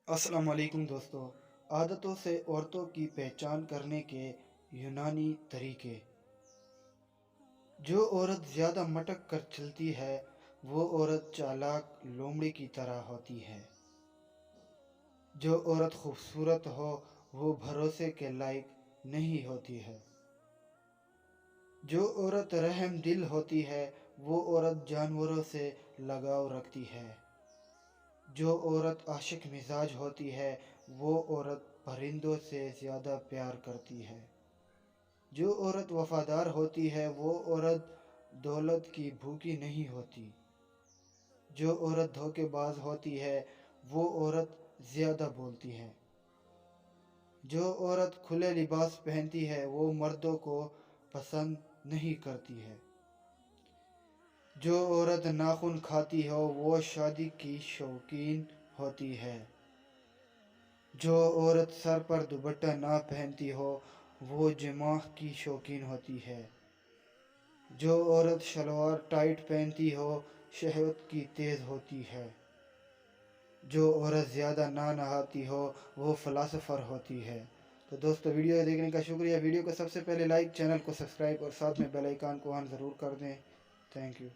السلام علیکم دوستو، عادتوں سے عورتوں کی پہچان کرنے کے یونانی طریقے۔ جو عورت زیادہ مٹک کر چلتی ہے وہ عورت چالاک لومڑی کی طرح ہوتی ہے۔ جو عورت خوبصورت ہو وہ بھروسے کے لائق نہیں ہوتی ہے۔ جو عورت رحم دل ہوتی ہے وہ عورت جانوروں سے لگاؤ رکھتی ہے۔ جو عورت عاشق مزاج ہوتی ہے وہ عورت پرندوں سے زیادہ پیار کرتی ہے۔ جو عورت وفادار ہوتی ہے وہ عورت دولت کی بھوکی نہیں ہوتی۔ جو عورت دھوکے باز ہوتی ہے وہ عورت زیادہ بولتی ہے۔ جو عورت کھلے لباس پہنتی ہے وہ مردوں کو پسند نہیں کرتی ہے۔ جو عورت ناخن کھاتی ہو وہ شادی کی شوقین ہوتی ہے۔ جو عورت سر پر دوپٹہ نہ پہنتی ہو وہ جماع کی شوقین ہوتی ہے۔ جو عورت شلوار ٹائٹ پہنتی ہو شہوت کی تیز ہوتی ہے۔ جو عورت زیادہ نہ نہاتی ہو وہ فلاسفر ہوتی ہے۔ تو دوستو، ویڈیو دیکھنے کا شکریہ۔ ویڈیو کو سب سے پہلے لائک، چینل کو سبسکرائب اور ساتھ میں بیل آئیکن کو آن ضرور کر دیں۔ Thank you.